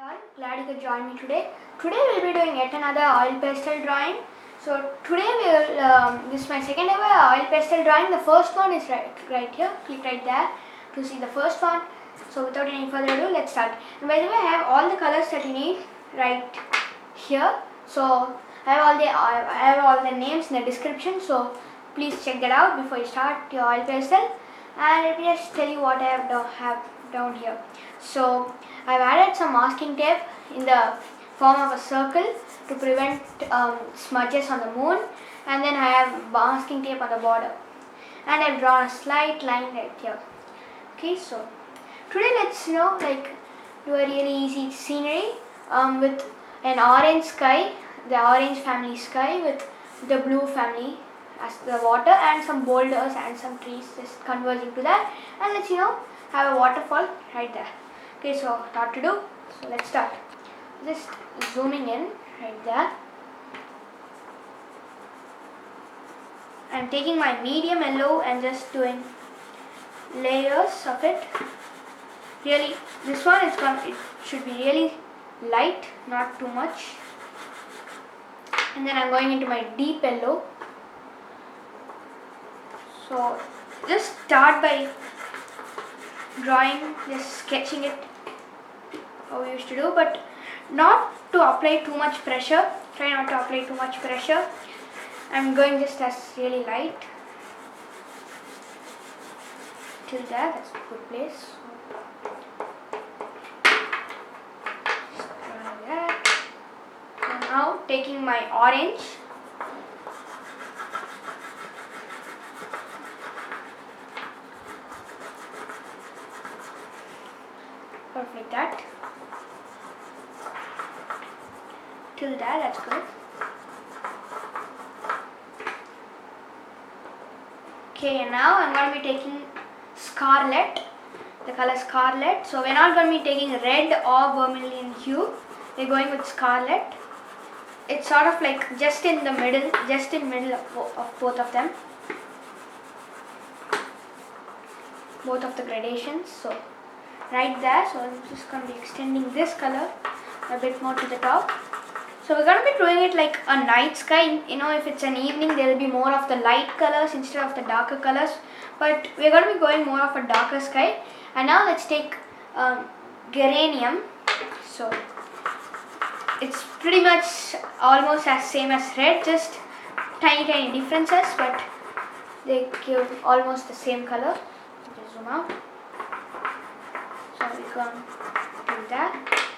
Hi all, glad you could join me today. Today we'll be doing yet another oil pastel drawing. So today this is my second ever oil pastel drawing. The first one is right here. Click right there to see the first one. So without any further ado, let's start. And by the way, I have all the colors that you need right here. So I have all the names in the description. So please check that out before you start your oil pastel. And let me just tell you what I have down here. So I've added some masking tape in the form of a circle to prevent smudges on the moon, and then I have masking tape on the border, and I've drawn a slight line right here. Okay, so today let's do a really easy scenery with an orange sky, the orange family sky with the blue family as the water, and some boulders and some trees just converging to that, and let's have a waterfall right there. Okay, so what to do? So let's start. Just zooming in right there. I'm taking my medium yellow and just doing layers of it. Really, this one it should be really light, not too much. And then I'm going into my deep yellow. So just start by drawing, just sketching it how we used to do, but not to apply too much pressure. Try not to apply too much pressure. I'm going just as really light till there. That's a good place. Like that. And now taking my orange. Perfect, like that. Till there, that's good. Okay, and now I'm going to be taking scarlet, the color scarlet. So we're not going to be taking red or vermilion hue. We're going with scarlet. It's sort of like just in the middle, of both of them, both of the gradations. So right there. So I'm just going to be extending this color a bit more to the top. So we're going to be doing it like a night sky. If it's an evening, there will be more of the light colors instead of the darker colors. But we're going to be going more of a darker sky. And now let's take geranium. So it's pretty much almost as same as red, just tiny differences, but they give almost the same color. Just zoom out. So we're going to do that.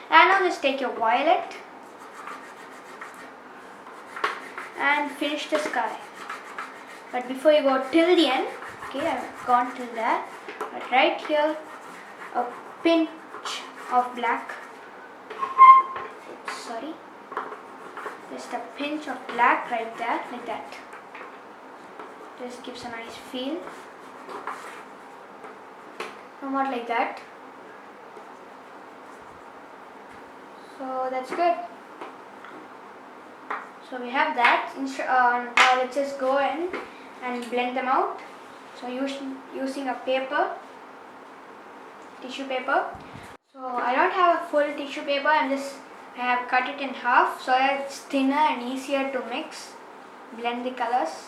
And now just take your violet and finish the sky. But before you go till the end, okay, I've gone till there, but right here a pinch of black. Oops, sorry, just a pinch of black right there, like that. Just gives a nice feel, somewhat like that. So that's good. So we have that. Now let's just go in and blend them out. So using a paper, tissue paper. So I don't have a full tissue paper. I have cut it in half so that it's thinner and easier to mix, blend the colors.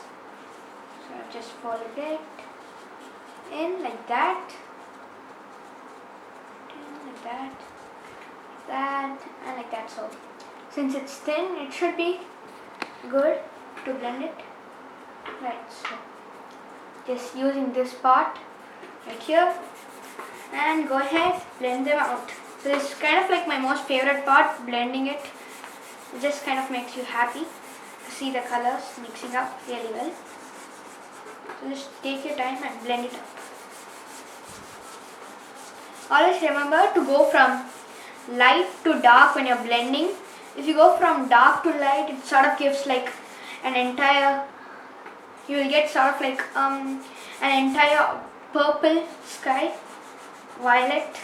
So I've just folded it in like that, like that, and like that. So since it's thin, it should be good to blend it. Right, so just using this part right here and go ahead, blend them out. So this is kind of like my most favorite part, blending it. It just kind of makes you happy to see the colors mixing up really well. So just take your time and blend it up. Always remember to go from light to dark when you're blending. If you go from dark to light, it sort of gives like you will get sort of like an entire purple sky, violet.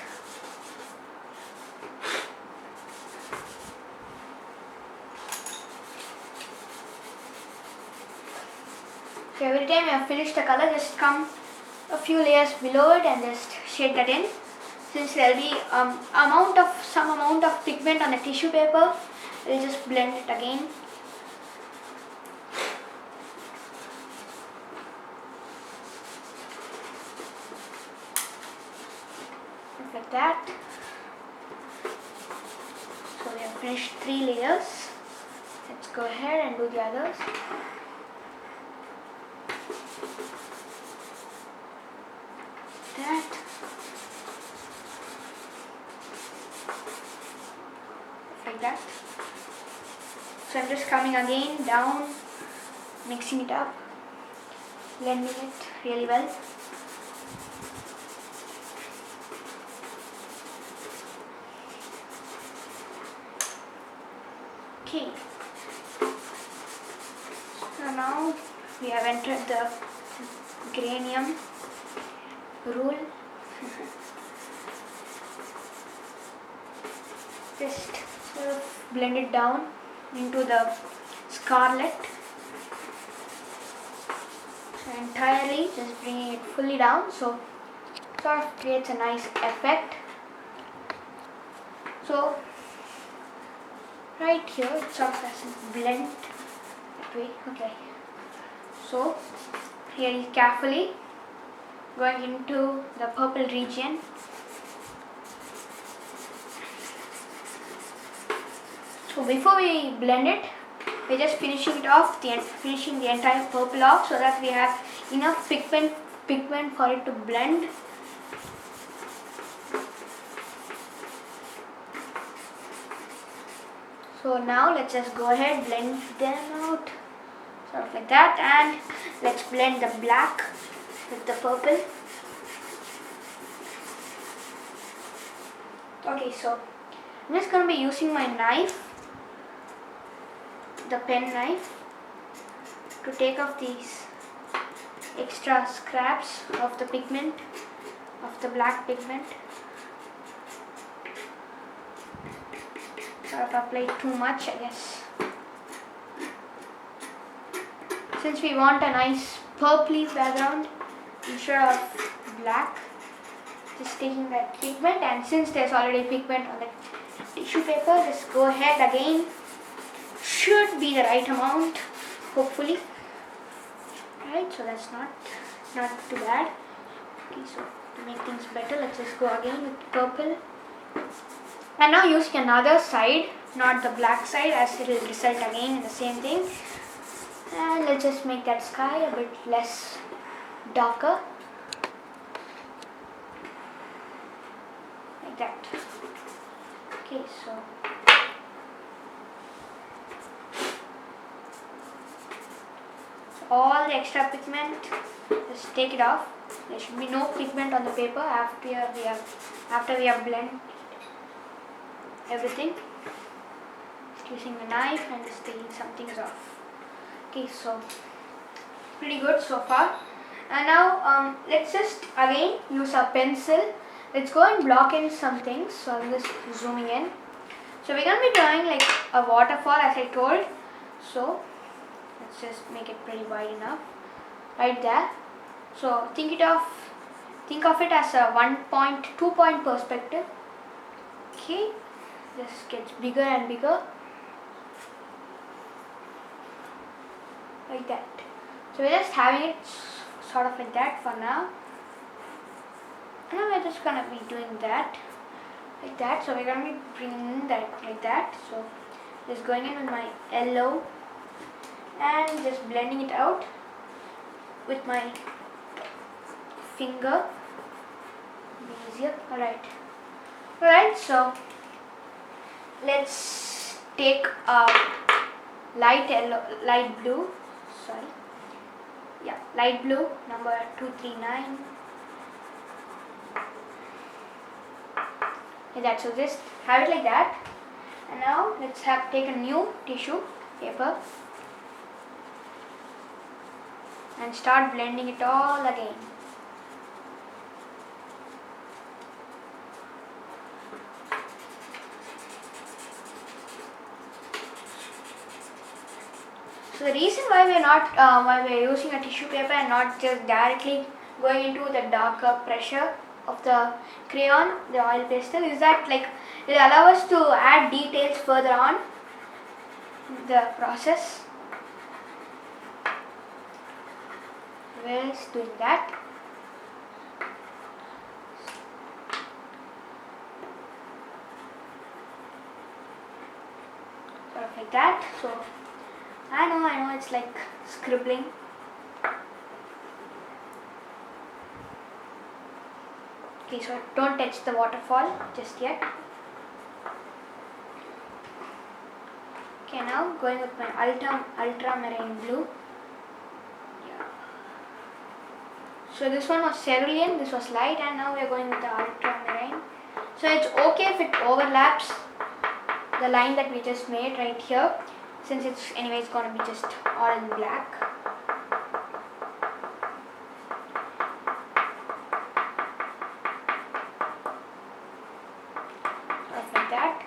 So every time you have finished the color, just come a few layers below it and just shade that in. since there will be some amount of pigment on the tissue paper, we'll just blend it again. Like that. So we have finished 3 layers. Let's go ahead and do the others. That. Like that. So I'm just coming again down, mixing it up, blending it really well. Okay. So now we have entered the granium rule. Just sort of blend it down into the scarlet. So entirely, just bringing it fully down, so sort of creates a nice effect. So right here it sort of doesn't blend that way. Okay. So here is carefully going into the purple region. So before we blend it, we're just finishing it off, finishing the entire purple off, so that we have enough pigment for it to blend. So now let's just go ahead, blend them out, sort of like that, and let's blend the black with the purple. Okay, so I'm just going to be using my knife, the pen knife, to take off these extra scraps of the pigment, of the black pigment. Sort of applied too much, I guess. Since we want a nice purpley background instead of black, just taking that pigment, and since there's already pigment on the tissue paper, just go ahead again. Should be the right amount, hopefully. Right, so that's not too bad. Okay, so to make things better, let's just go again with purple. And now using another side, not the black side, as it will result again in the same thing. And let's just make that sky a bit less darker. Like that. Okay, so all the extra pigment, just take it off. There should be no pigment on the paper after we have blended everything. Just using the knife and just taking some things off. Okay, so pretty good so far. And now let's just again use our pencil. Let's go and block in some things. So I'm just zooming in. So we're going to be drawing like a waterfall, as I told. So let's just make it pretty wide enough, right there. So think of it as a 2-point perspective. Okay, just gets bigger and bigger, like that. So we're just having it sort of like that for now. And now we're just gonna be doing that, like that. So we're gonna be bringing that like that. So just going in with my yellow and just blending it out with my finger. Easier. Alright, so let's take a light blue, number 239, like that. So just have it like that. And now let's take a new tissue paper and start blending it all again. So the reason why we're using a tissue paper and not just directly going into the darker pressure of the crayon, the oil pastel, is that like it allows us to add details further on the process. We're just doing that. Sort of like that. So I know it's like scribbling. Okay, so don't touch the waterfall just yet. Okay, now going with my ultramarine blue. Yeah. So this one was cerulean, this was light, and now we are going with the ultramarine. So it's okay if it overlaps the line that we just made right here, since it's anyways going to be just all in black. Like that.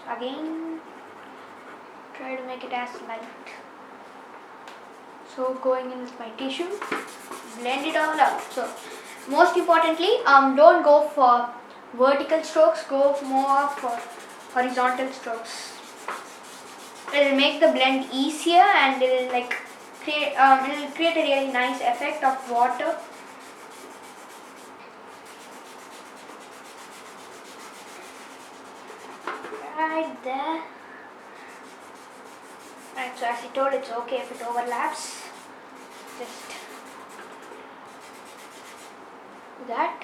So again, try to make it as light. So going in with my tissue, blend it all out. So most importantly, don't go for vertical strokes, go more for horizontal strokes. It will make the blend easier, and it will like create a really nice effect of water. Right there. Right, so as I told, it's okay if it overlaps. Just do that,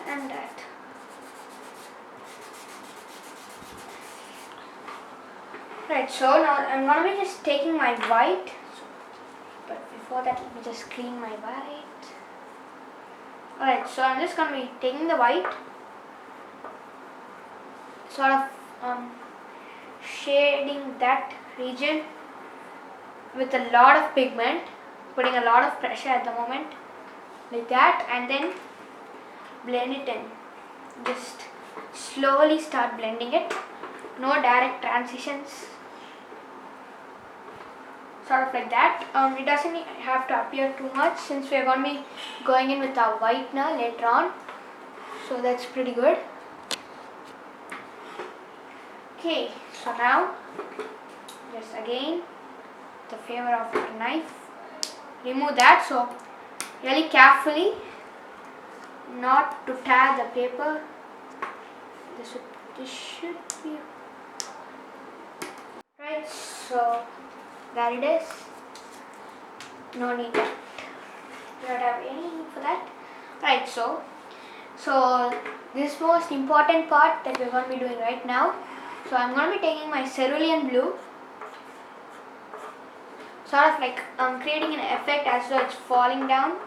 and that. Right, so now I'm going to be just taking my white, but before that let me just clean my white. Alright, so I'm just going to be taking the white, sort of shading that region with a lot of pigment, putting a lot of pressure at the moment, like that, and then blend it in. Just slowly start blending it, no direct transitions, sort of like that. It doesn't have to appear too much, since we are going to be going in with our whitener later on, so that's pretty good. Okay, so now just again the favor of a knife, remove that. So really carefully, not to tear the paper. This should be right. So there it is. No need that. We don't have any need for that. Right. So this most important part that we're going to be doing right now. So I'm going to be taking my cerulean blue, sort of like creating an effect as though it's falling down,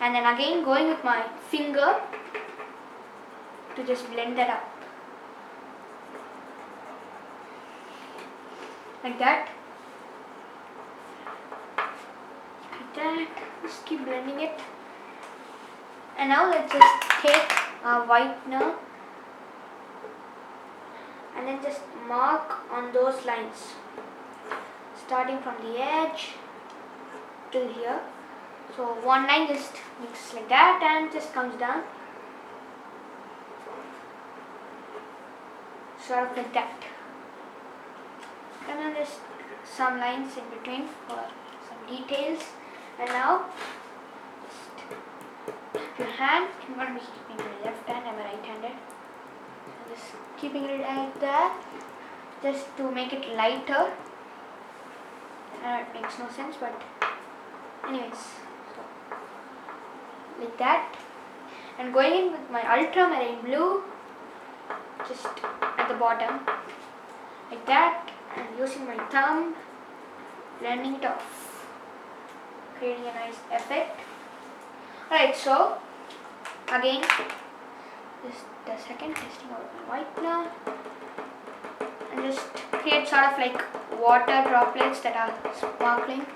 and then again going with my finger to just blend that up, like that. Just keep blending it. And now let's just take our whitener and then just mark on those lines, starting from the edge till here. So one line just mixes like that and just comes down, sort of like that. And then just some lines in between for some details. And now just your hand, I'm going to be keeping my left hand, I'm a right-handed. Just keeping it like that, just to make it lighter. It makes no sense, but anyways, so like that. And going in with my ultramarine blue, just at the bottom, like that, and using my thumb, blending it off, creating a nice effect. Alright, so again, just the second testing out my whitener, and just create sort of like water droplets that are sparkling.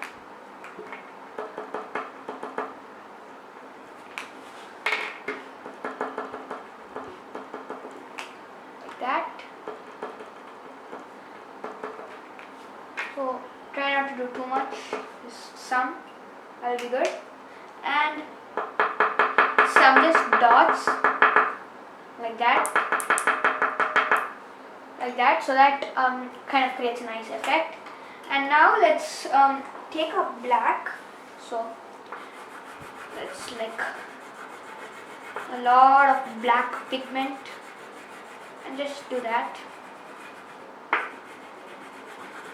Like that. So try not to do too much, just some, that'll be good. And some just dots like that, so that kind of creates a nice effect. And now let's take a black, so let's like a lot of black pigment and just do that.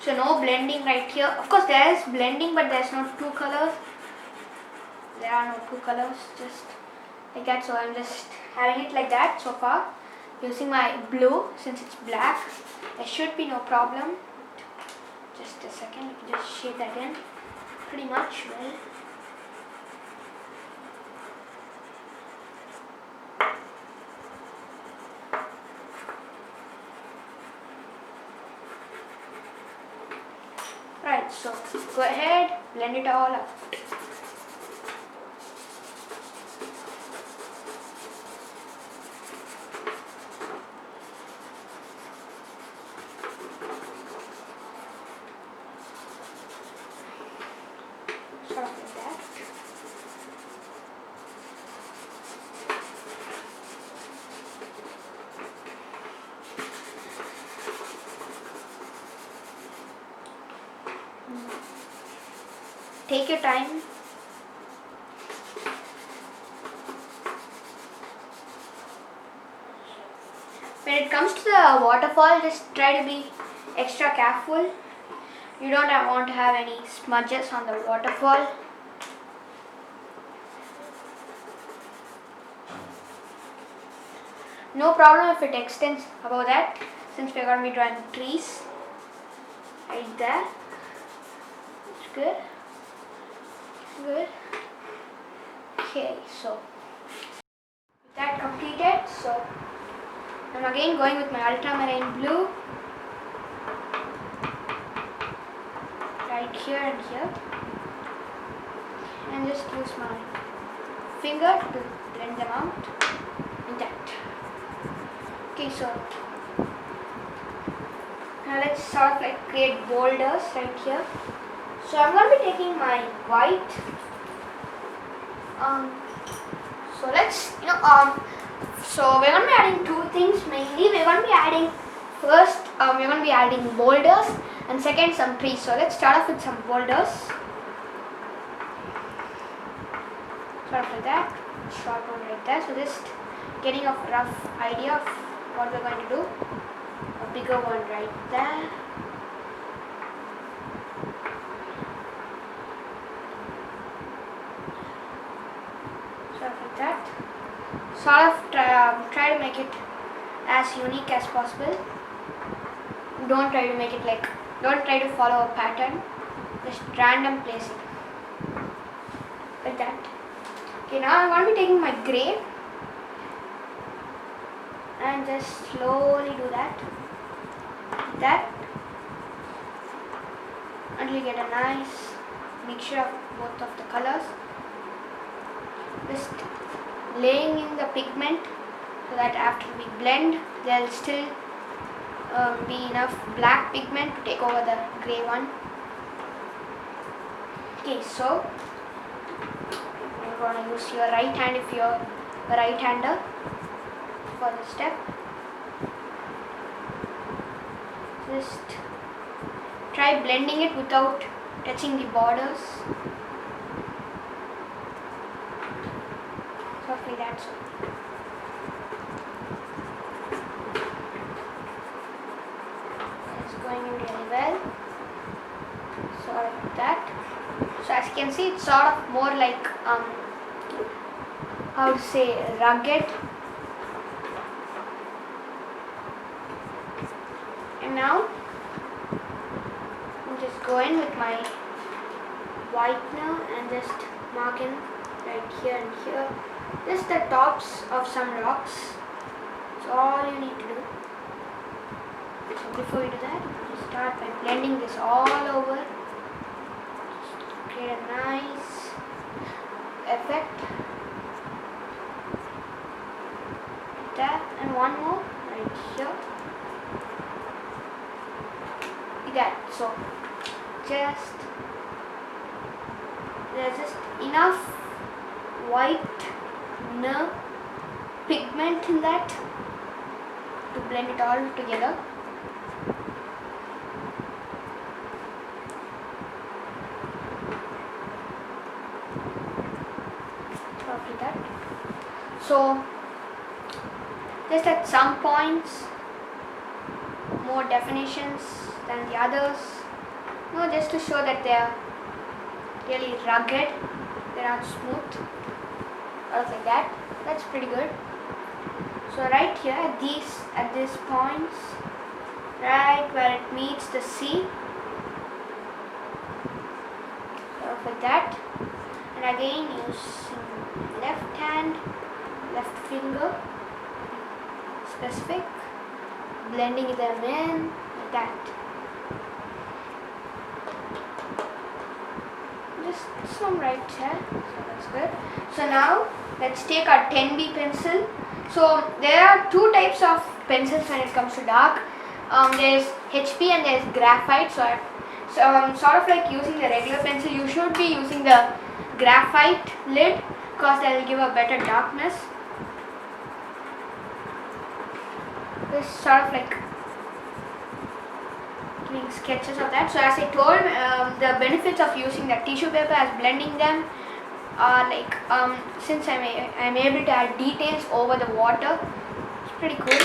So no blending right here. Of course there is blending, but there's no two colors. There are no two colors, just like that. So I'm just having it like that so far, using my blue since it's black. There should be no problem. Just a second, you can just shade that in pretty much well. Right, so go ahead, blend it all up. Sort of like that. Take your time. When it comes to the waterfall, just try to be extra careful. You don't want to have any smudges on the waterfall. No problem if it extends above that, since we're going to be drawing trees right there. It's good. Good. Okay, so with that completed, so I'm again going with my ultramarine blue right here and here, and just use my finger to blend them out like that. Okay, so now let's sort of like create boulders right here. So I'm going to be taking my white. So let's, so we're going to be adding two things mainly. We're going to be adding first, we're going to be adding boulders, and second some trees. So let's start off with some boulders. Sort of like that, short one right there. So just getting a rough idea of what we're going to do. A bigger one right there. Like that. Sort of try to make it as unique as possible. Don't try to make it like, don't try to follow a pattern, just random placing like that. Okay, now I'm going to be taking my gray and just slowly do that like that until you get a nice mixture of both of the colors. Just laying in the pigment so that after we blend there will still be enough black pigment to take over the grey one. Okay, so you're going to use your right hand if you're a right hander for this step. Just try blending it without touching the borders. Roughly that's it. It's going in really well. Sort of like that. So as you can see, it's sort of more like how to say, rugged. And now I'm just going with my whitener and just marking right here and here. Just the tops of some rocks. That's all you need to do. So before we do that, we start by blending this all over. Just create a nice effect. Like that, and one more right here. Like that. So just there's just enough white pigment in that to blend it all together. Like that. So just at some points more definitions than the others, just to show that they are really rugged, they're not smooth, or like that. That's pretty good. So right here at these points, right where it meets the sea, like that. And again using left hand, left finger, specific, blending them in like that. Just some right here, so that's good. So now let's take our 10B pencil. So there are two types of pencils when it comes to dark. There's HB and there's graphite. So sort of like using the regular pencil, you should be using the graphite lid because that will give a better darkness. This sort of like giving sketches of that. So as I told, the benefits of using the tissue paper as blending them are like, since I'm able to add details over the water, it's pretty cool.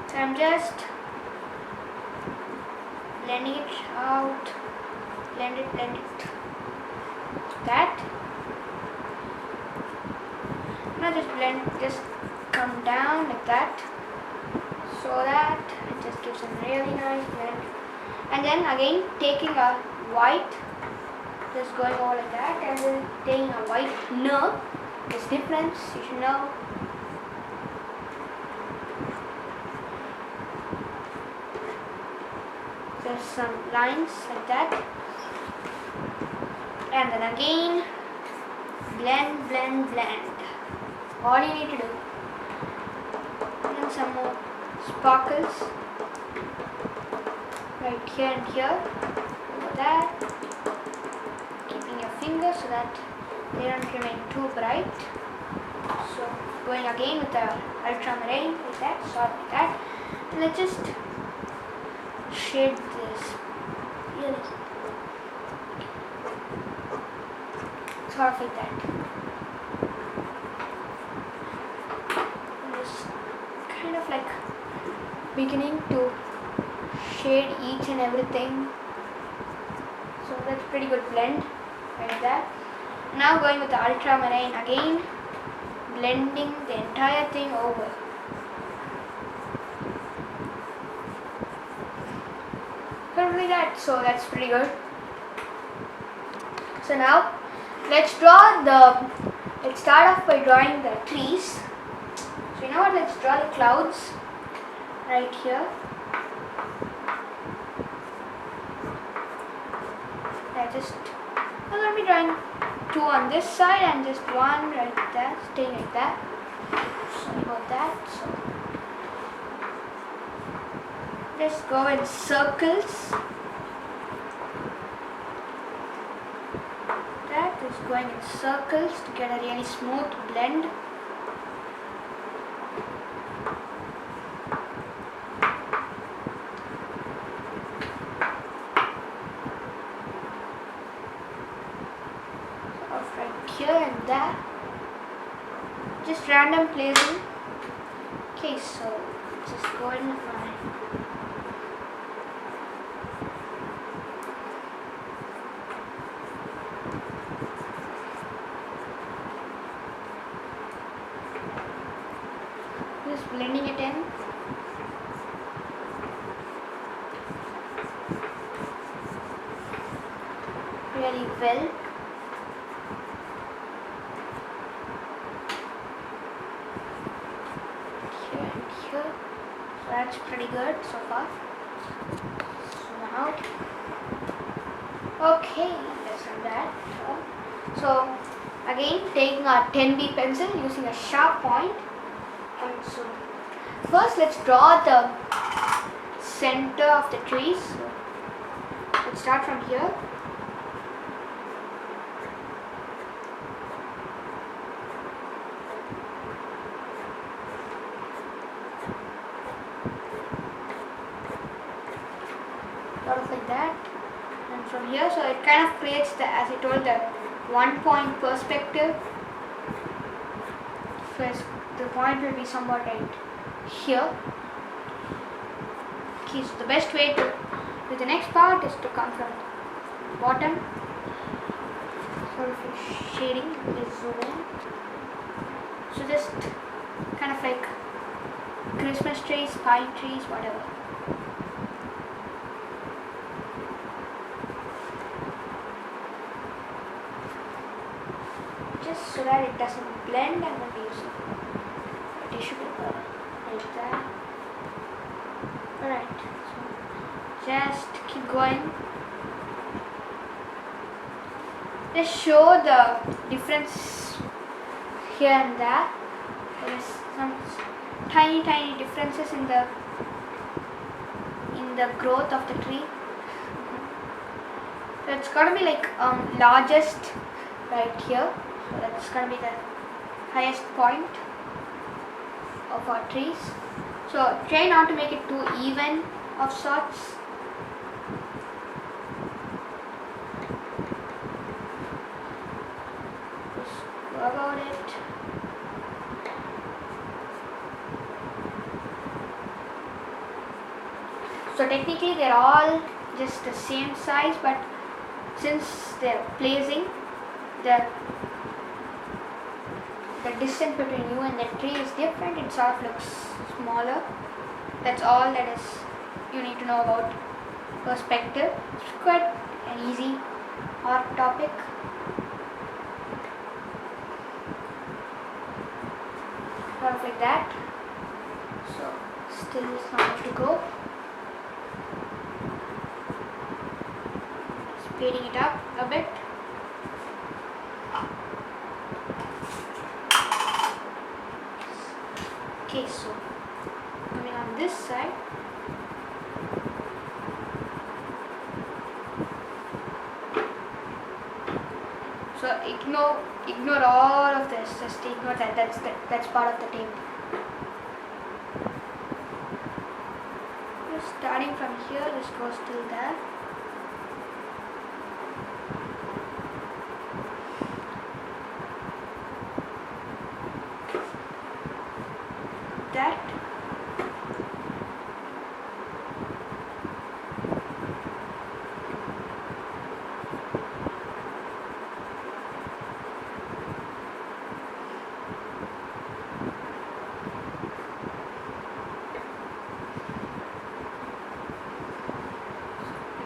So I'm just blending it out, blend it, that. Now just come down like that, so that it just gives a really nice blend. And then again taking a white, just going over like that, and then taking a white nerve. There's difference, you should know. There's some lines like that, and then again blend. All you need to do. And then some more sparkles right here and here, over that, keeping your fingers so that they don't remain too bright. So going again with the ultramarine like that, sort like that. And let's just shade this really sort of like that. And just kind of like beginning to shade each and everything. So that's pretty good blend like that. Now going with the ultramarine again, blending the entire thing over. Like that. So that's pretty good. So now let's start off by drawing the trees. So you know what, let's draw the clouds right here. I'm going to be drawing two on this side and just one right there, staying like that. Sorry about that. So just go in circles. That is going in circles to get a really smooth blend. Off right here and there. Just random placing. Okay, so just go in and just blending it in. Really well. Here and here. So that's pretty good so far. So now, okay, let's do that. So again, taking our 10B pencil using a sharp point. And so first let's draw the center of the trees. So let's start from here. Sort of like that, and from here, so it kind of creates the, as I told, the 1 point perspective. First, the point will be somewhat right here. Okay, so the best way to do the next part is to come from the bottom, sort of like shading with zoom. So just kind of like Christmas trees, pine trees, whatever. Just so that it doesn't blend, I'm going to use a tissue paper like that. Alright, so just keep going. Just show the difference here and there. There is some tiny differences in the growth of the tree. So it's got to be like largest right here. So that's going to be the highest point of our trees. So try not to make it too even of sorts. Just go about it. So technically they're all just the same size, but since they're placing, the distance between you and the tree is different, it sort of looks smaller. That's all that is you need to know about perspective. It's quite an easy art topic. Sort of like that. So still not much to go. Speeding it up a bit. Okay, so coming on this side, so ignore all of this. Just ignore that. That's part of the tape. Just starting from here, just goes till there. That.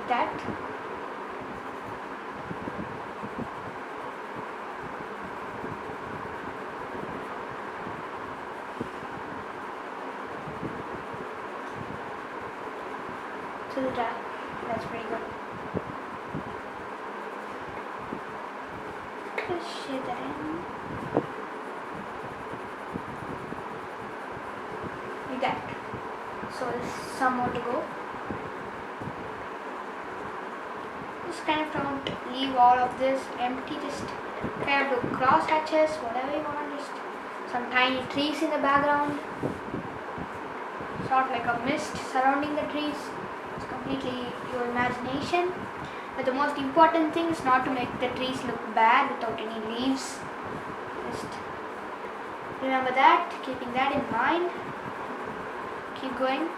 That. To the top. That's pretty good. Just shade that in. Like that. So there's some more to go. Just kind of don't leave all of this empty. Just kind of do cross hatches, whatever you want. Just some tiny trees in the background. Sort of like a mist surrounding the trees. It's completely your imagination. But the most important thing is not to make the trees look bad without any leaves. Just remember that, keeping that in mind. Keep going.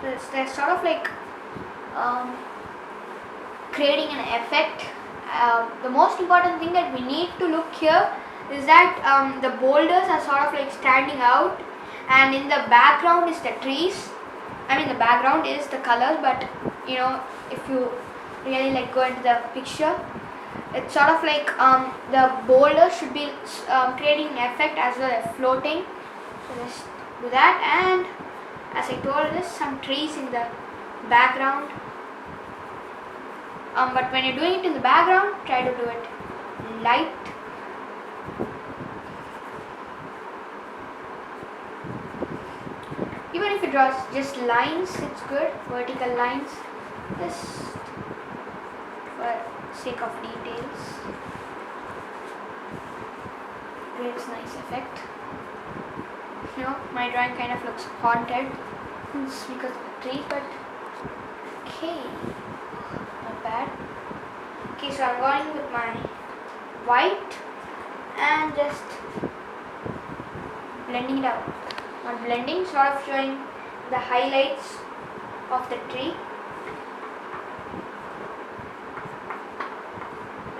So they're sort of like creating an effect. The most important thing that we need to look here is that the boulders are sort of like standing out, and in the background is the trees. I mean, the background is the colors, but you know, if you really like go into the picture, it's sort of like the boulders should be creating an effect as well as floating. So just do that, and as I told, there's some trees in the background. But when you're doing it in the background, try to do it light. Even if you draw just lines, it's good. Vertical lines, just for sake of details. Creates nice effect. You know, my drawing kind of looks haunted. It's because of the tree, but okay, not bad. Okay, so I'm going with my white and just blending it out. Not blending, sort of showing the highlights of the tree.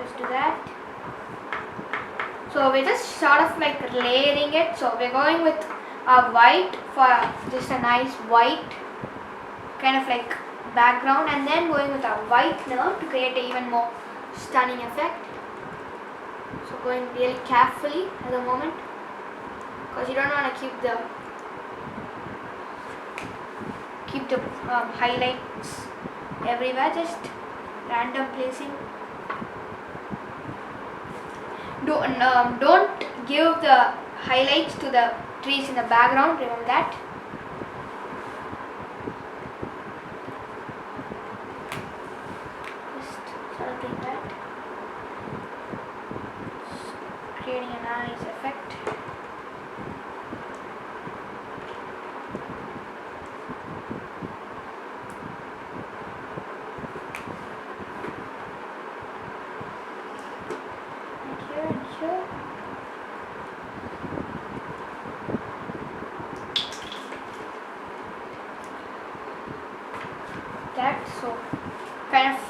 Just do that. So we're just sort of like layering it. So we're going with a white for just a nice white kind of like background, and then going with a whitener to create an even more stunning effect. So going really carefully at the moment, because you don't want to keep the highlights everywhere, just random placing. Don't give the highlights to the trees in the background, remember that. Just sort of doing that, just creating a nice effect. That so kind of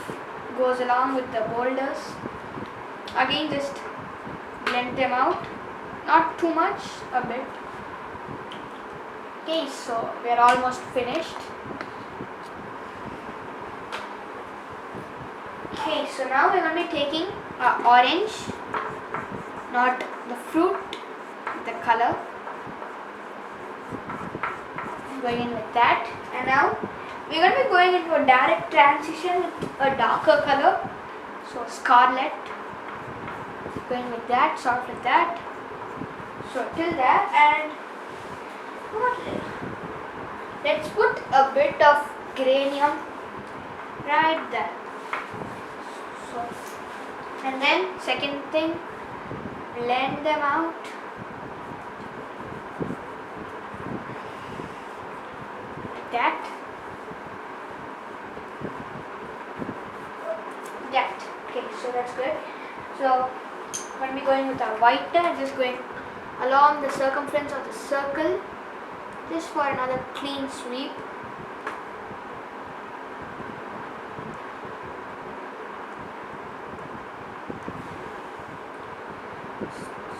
goes along with the boulders. Again, just blend them out, not too much, a bit. Okay, so we are almost finished. Okay, so now we're going to be taking orange, not the fruit, the color, going in like that. And now we're going to be going into a direct transition with a darker color, so scarlet, going like that, sort of like that. So till there, and let's put a bit of geranium right there. So, and then second thing, blend them out. Like that. Okay, so that's good. So when we're going with our whitener, just going along the circumference of the circle, just for another clean sweep.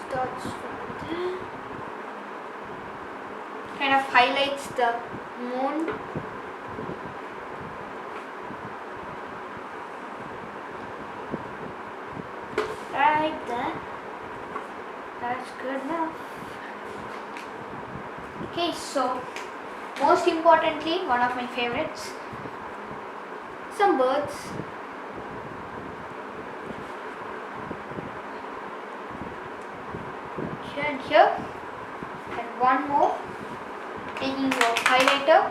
Starts from there. Kind of highlights the moon. Right there. That's good enough. Okay, so most importantly, one of my favorites, some birds. Here and here, and one more. Taking your highlighter,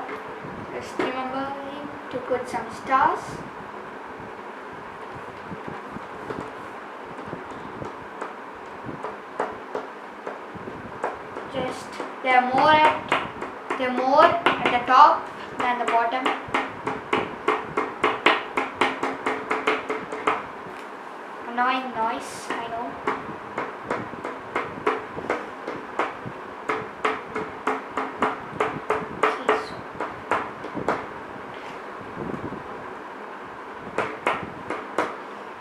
just remembering to put some stars. Just they're more at the top than the bottom. Annoying noise, I know. Okay,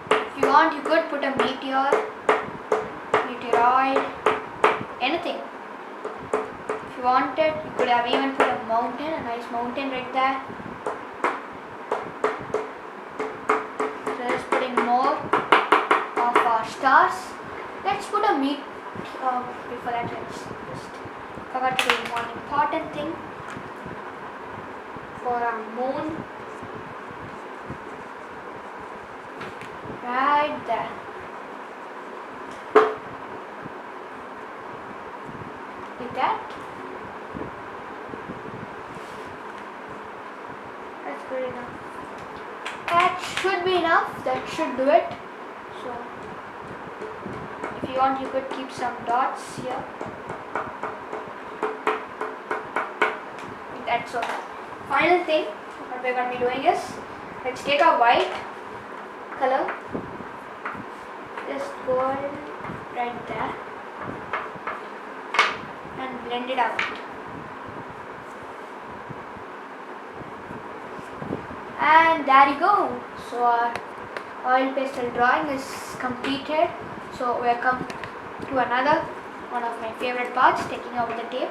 so if you want, you could put a meteoroid, anything. If you wanted, you could have even put a mountain, a nice mountain right there. So just putting more of our stars. Let's put a before that, let's just forgot to do one important thing for our moon. Right there. Like that. good enough. That should be enough. That should do it. So if you want, you could keep some dots here. That's all. Final thing what we're going to be doing is, let's take a white color, just go right there and blend it out. And there you go. So our oil pastel drawing is completed. So we have come to another one of my favorite parts, taking out the tape.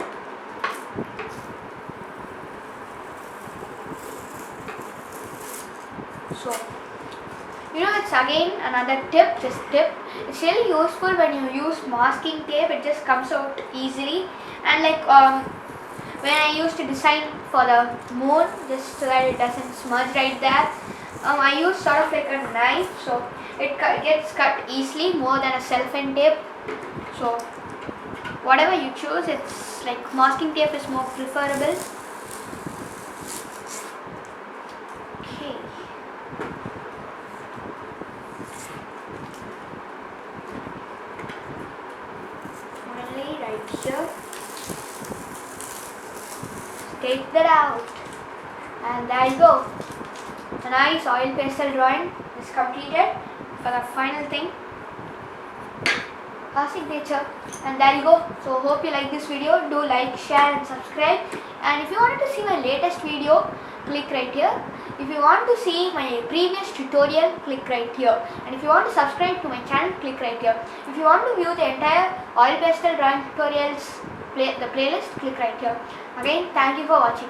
So it's again another tip. This tip, it's really useful when you use masking tape. It just comes out easily. And like when I used to design for the moon, just so that it doesn't smudge right there, I use sort of like a knife, so it gets cut easily more than a cellophane tape. So whatever you choose, it's like masking tape is more preferable. Okay. Finally, right here. Take that out, and there you go. A nice oil pastel drawing is completed. For the final thing, our signature, and there you go. So hope you like this video. Do like, share and subscribe. And if you wanted to see my latest video, click right here. If you want to see my previous tutorial, click right here. And if you want to subscribe to my channel, click right here. If you want to view the entire oil pastel drawing tutorials the playlist, click right here. Again, thank you for watching.